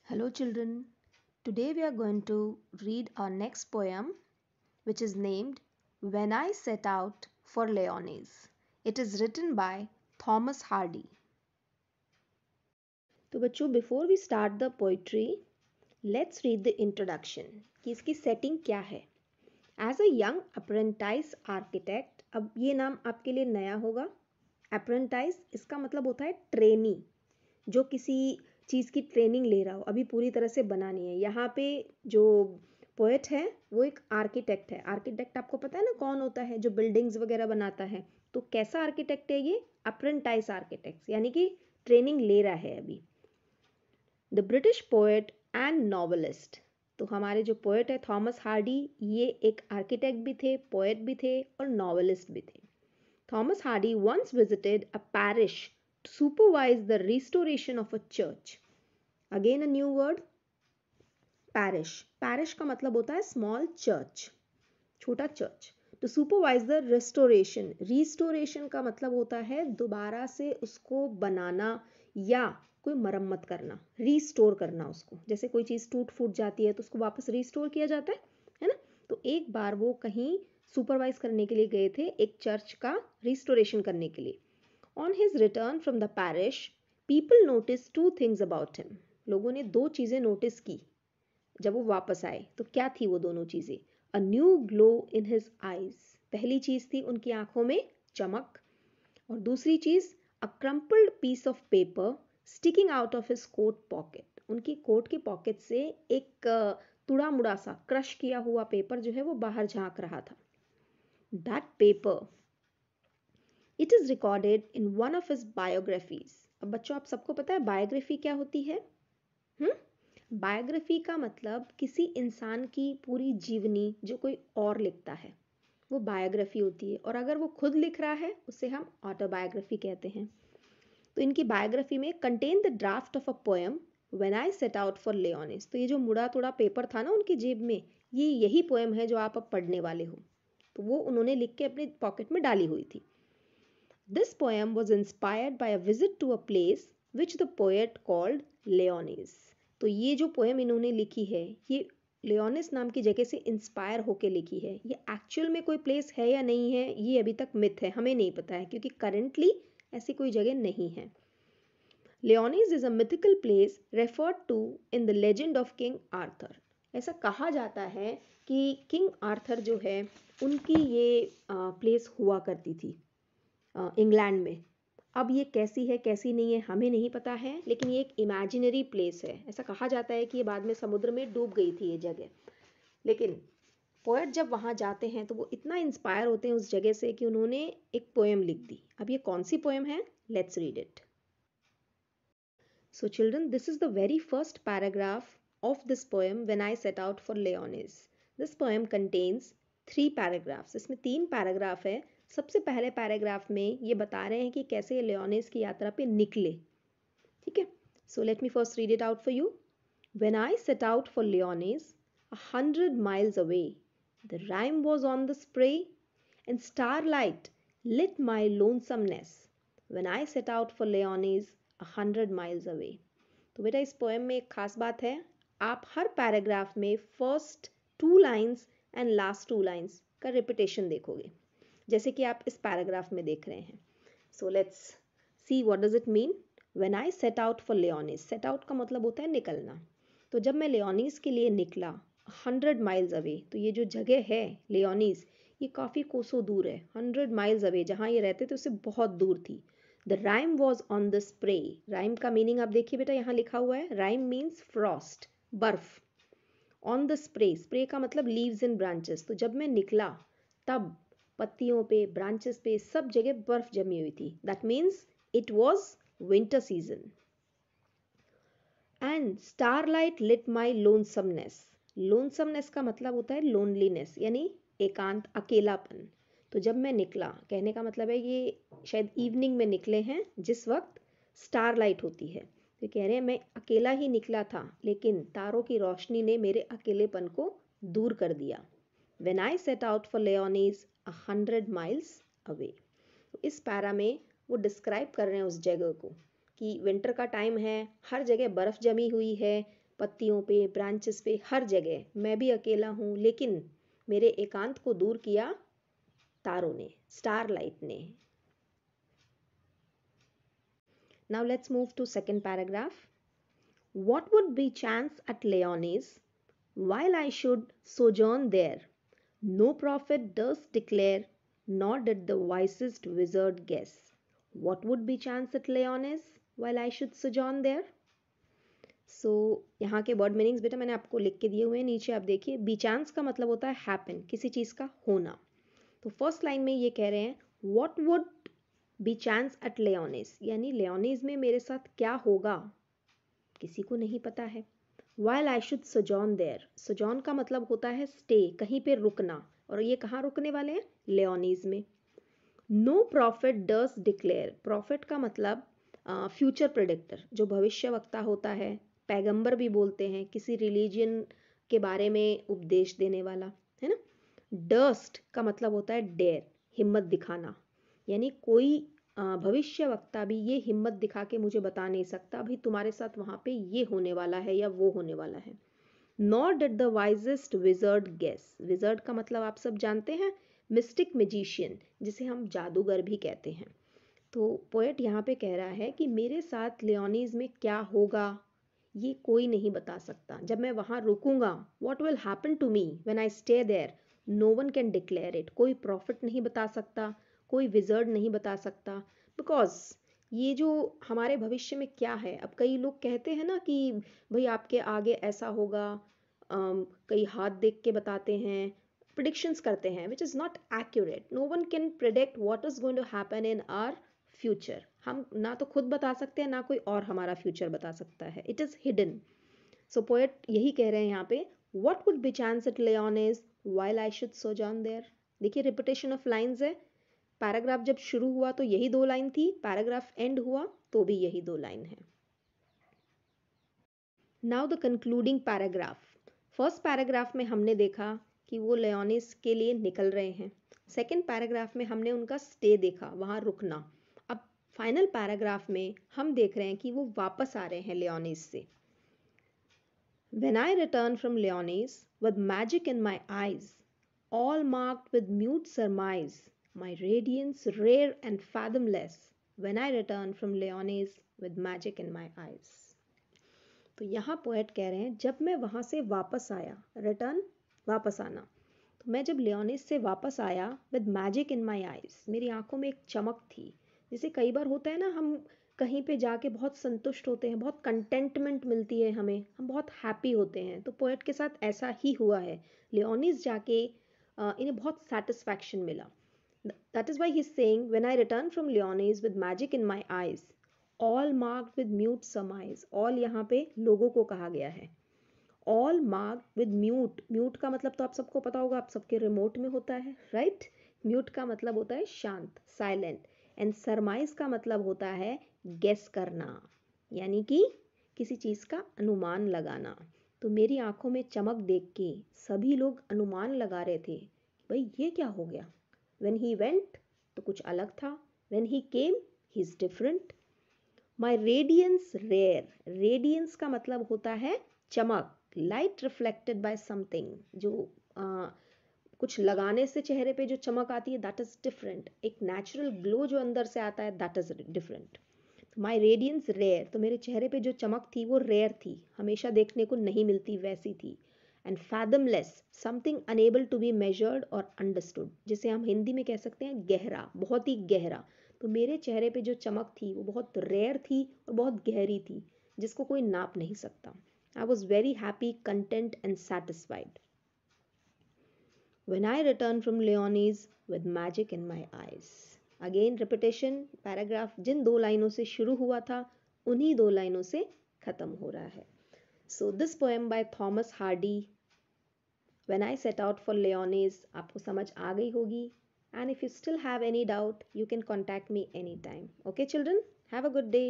Hello, children. Today we are going to read our next poem, which is named When I Set Out for Leonese. It is written by Thomas Hardy. तो बच्चों, before we start the poetry let's read the introduction कि इसकी setting क्या है. As a young apprentice architect, अब ये नाम आपके लिए नया होगा. अप्रेंटाइज इसका मतलब होता है ट्रेनी, जो किसी चीज़ की ट्रेनिंग ले रहा हो, अभी पूरी तरह से बनानी है. यहाँ पे जो पोएट है वो एक आर्किटेक्ट है. आर्किटेक्ट आपको पता है ना कौन होता है, जो बिल्डिंग्स वगैरह बनाता है. तो कैसा आर्किटेक्ट है ये? अप्रेंटाइज आर्किटेक्ट, यानी कि ट्रेनिंग ले रहा है अभी. The British poet and novelist. तो हमारे जो पोएट है थॉमस हार्डी, ये एक आर्किटेक्ट भी थे, पोएट भी थे और नॉवलिस्ट भी थे. Thomas Hardy once visited a parish to supervise the restoration of a church. Again a new word, parish. Parish का मतलब होता है small church, छोटा church. To supervise the restoration. Restoration का मतलब होता है दोबारा से उसको बनाना या कोई मरम्मत करना, रिस्टोर करना उसको. जैसे कोई चीज़ टूट फूट जाती है तो उसको वापस रिस्टोर किया जाता है ना. तो एक बार वो कहीं सुपरवाइज करने के लिए गए थे, एक चर्च का रिस्टोरेशन करने के लिए. On his return from the parish, people notice two things about him. लोगों ने दो चीज़ें नोटिस की जब वो वापस आए. तो क्या थी वो दोनों चीज़ें? A new glow in his eyes. पहली चीज़ थी उनकी आंखों में चमक, और दूसरी चीज़ a crumpled piece of paper sticking out of his coat pocket. उनकी कोट की पॉकेट से एक तुड़ा मुड़ा सा क्रश किया हुआ पेपर जो है वो बाहर झांक रहा था. That paper, it is recorded in one of his biographies. अब बच्चों, आप सबको पता है बायोग्राफी क्या होती है? बायोग्राफी का मतलब किसी इंसान की पूरी जीवनी जो कोई और लिखता है, वो बायोग्राफी होती है. और अगर वो खुद लिख रहा है उसे हम ऑटोबायोग्राफी कहते हैं. तो इनकी बायोग्राफी में contain the draft of a poem when I set out for Lyonnesse. तो ये जो मुड़ा तुड़ा पेपर था ना उनकी जेब में, ये यही पोएम है जो आप अब पढ़ने वाले हो. तो वो उन्होंने लिख के अपनी पॉकेट में डाली हुई थी. This poem was inspired by a visit to a place which the poet called Lyonnesse. तो ये जो पोएम इन्होंने लिखी है, ये लेओनिस नाम की जगह से इंस्पायर होके लिखी है. ये एक्चुअल में कोई प्लेस है या नहीं है, ये अभी तक मिथ है, हमें नहीं पता है, क्योंकि करंटली ऐसी कोई जगह नहीं है. Lyonnesse is a mythical place referred to in the legend of King Arthur. ऐसा कहा जाता है कि किंग आर्थर जो है उनकी ये प्लेस हुआ करती थी इंग्लैंड में. अब ये कैसी है कैसी नहीं है हमें नहीं पता है, लेकिन ये एक इमेजिनरी प्लेस है. ऐसा कहा जाता है कि ये बाद में समुद्र में डूब गई थी ये जगह. लेकिन पोएट जब वहाँ जाते हैं तो वो इतना इंस्पायर होते हैं उस जगह से कि उन्होंने एक पोएम लिख दी. अब ये कौन सी पोएम है? Let's read it. So children, this is the very first paragraph of this poem When I Set Out for Leonis. This poem contains 3 paragraphs. इसमें 3 पैराग्राफ है. सबसे पहले पैराग्राफ में ये बता रहे हैं कि कैसे लेओनिस की यात्रा पे निकले. ठीक है. So let me first read it out for you. When I set out for Leonis, 100 miles away, the rime was on the spray, and starlight lit my lonesomeness. When I set out for Leonis, 100 miles away. तो बेटा इस poem में एक खास बात है, आप हर paragraph में first 2 lines and last 2 lines का रिपीटेशन देखोगे, जैसे कि आप इस पैराग्राफ में देख रहे हैं. So let's see what does it mean. When I set out for Lyonnesse. Set out का मतलब होता है निकलना. तो जब मैं लेओनिस के लिए निकला 100 माइल्स अवे, तो ये जो जगह है लेओनिस, ये काफ़ी कोसों दूर है. 100 माइल्स अवे, जहाँ ये रहते थे उससे बहुत दूर थी. The rhyme was on the spray. Rhyme का मीनिंग आप देखिए बेटा, यहाँ लिखा हुआ है. राइम मीन्स फ्रॉस्ट, बर्फ. ऑन द स्प्रे, स्प्रे का मतलब लीव्स एंड ब्रांचेस. तो जब मैं निकला तब पत्तियों पे, ब्रांचेस पे, सब जगह बर्फ जमी हुई थी. That means it was winter season. And starlight lit my lonesomeness. Lonesomeness का मतलब होता है लोनलीनेस, यानी एकांत, अकेलापन. तो जब मैं निकला, कहने का मतलब है ये शायद इवनिंग में निकले हैं जिस वक्त स्टारलाइट होती है. तो कह रहे हैं मैं अकेला ही निकला था, लेकिन तारों की रोशनी ने मेरे अकेलेपन को दूर कर दिया. When I set out for Leonis 100 miles away. तो इस पैरा में वो डिस्क्राइब कर रहे हैं उस जगह को कि विंटर का टाइम है, हर जगह बर्फ़ जमी हुई है, पत्तियों पे, ब्रांचेस पे, हर जगह मैं भी अकेला हूँ, लेकिन मेरे एकांत को दूर किया तारों ने, स्टारलाइट ने। Now let's move to second paragraph. What would be chance at Leonis while I should sojourn there? No prophet durst declare, nor did the wisest wizard guess. What would be chance at Leonis while I should sojourn there? सो यहाँ के word meanings बेटा मैंने आपको लिख के दिए हुए हैं नीचे, आप देखिए। बी चांस का मतलब होता है हैपन, किसी चीज़ का होना। तो फर्स्ट लाइन में ये कह रहे हैं what would be chance at Lyonnesse, यानी लेओनिस में मेरे साथ क्या होगा किसी को नहीं पता है। वाइल आई शुड सोजॉन देयर, सोजॉन का मतलब होता है स्टे, कहीं पे रुकना, और ये कहाँ रुकने वाले हैं? लेओनिस में। नो प्रॉफिट डस डिक्लेयर, प्रॉफिट का मतलब फ्यूचर प्रेडिक्टर, जो भविष्यवक्ता होता है, पैगंबर भी बोलते हैं, किसी रिलीजन के बारे में उपदेश देने वाला, है ना। डस्ट का मतलब होता है डेयर, हिम्मत दिखाना, यानी कोई भविष्यवक्ता भी ये हिम्मत दिखा के मुझे बता नहीं सकता अभी तुम्हारे साथ वहाँ पे ये होने वाला है या वो होने वाला है। Nor did the wisest wizard guess, wizard का मतलब आप सब जानते हैं, मिस्टिक मैजिशियन, जिसे हम जादूगर भी कहते हैं। तो पोएट यहाँ पे कह रहा है कि मेरे साथ लियोनीज में क्या होगा ये कोई नहीं बता सकता। जब मैं वहाँ रुकूंगा, what will happen to me when I stay there, no one can declare it, कोई प्रॉफिट नहीं बता सकता, कोई विजर्ड नहीं बता सकता, बिकॉज ये जो हमारे भविष्य में क्या है। अब कई लोग कहते हैं ना कि भाई आपके आगे ऐसा होगा, कई हाथ देख के बताते हैं, प्रिडिक्शंस करते हैं, which is not accurate. No one can predict what is going to happen in our future. हम ना तो खुद बता सकते हैं, ना कोई और हमारा फ्यूचर बता सकता है, it is hidden. So poet यही कह रहे हैं यहाँ पे, what would be chance at Lyonnesse while I should sojourn there. देखिए रिपीटेशन ऑफ लाइंस है, पैराग्राफ जब शुरू हुआ तो यही 2 लाइन थी, पैराग्राफ एंड हुआ तो भी यही 2 लाइन है। Now the concluding paragraph. First paragraph में हमने देखा कि वो लेओनिस के लिए निकल रहे हैं, सेकेंड पैराग्राफ में हमने उनका स्टे देखा, वहाँ रुकना। अब फाइनल पैराग्राफ में हम देख रहे हैं कि वो वापस आ रहे हैं लेओनिस से। When I return from Leonis with magic in my eyes, all marked with mute surmise, my radiance rare and fathomless, when I return from Leonis with magic in my eyes. तो यहाँ पोएट कह रहे हैं जब मैं वहाँ से वापस आया, रिटर्न वापस आना, तो मैं जब लियोनिस से वापस आया with magic in my eyes, मेरी आंखों में एक चमक थी। जैसे कई बार होता है ना, हम कहीं पे जाके बहुत संतुष्ट होते हैं, बहुत कंटेंटमेंट मिलती है हमें, हम बहुत हैप्पी होते हैं। तो पोएट के साथ ऐसा ही हुआ है, लियोनिस जाके इन्हें बहुत सेटिस्फैक्शन मिला। That is why he is saying when I return from लियोनिस with magic in my eyes, all marked with mute सरमाइज, all यहाँ पे लोगों को कहा गया है, all marked with mute, mute का मतलब तो आप सबको पता होगा, आप सबके रिमोट में होता है, राइट। म्यूट का मतलब होता है शांत, साइलेंट, एंड सरमाइज का मतलब होता है गेस करना, यानी कि किसी चीज़ का अनुमान लगाना। तो मेरी आंखों में चमक देख के सभी लोग अनुमान लगा रहे थे, भाई ये क्या हो गया। व्हेन ही वेंट तो कुछ अलग था, when he came he is different. My radiance rare, radiance का मतलब होता है चमक, लाइट रिफ्लेक्टेड बाय समथिंग, जो कुछ लगाने से चेहरे पे जो चमक आती है, दैट इज डिफरेंट। एक नेचुरल ग्लो जो अंदर से आता है, that is different. My radiance rare, तो मेरे चेहरे पे जो चमक थी वो रेयर थी, हमेशा देखने को नहीं मिलती, वैसी थी। And fathomless, something unable to be measured और अंडरस्टूड, जिसे हम हिंदी में कह सकते हैं गहरा, बहुत ही गहरा। तो मेरे चेहरे पे जो चमक थी वो बहुत रेयर थी और बहुत गहरी थी, जिसको कोई नाप नहीं सकता। I was very happy, content and satisfied when I return from Leonis with magic in my eyes. Again repetition, paragraph जिन 2 लाइनों से शुरू हुआ था उन्हीं 2 लाइनों से खत्म हो रहा है। So this poem by Thomas Hardy, When I set out for Leonis, आपको समझ आ गई होगी। And if you still have any doubt, you can contact me anytime. Okay, children? Have a good day.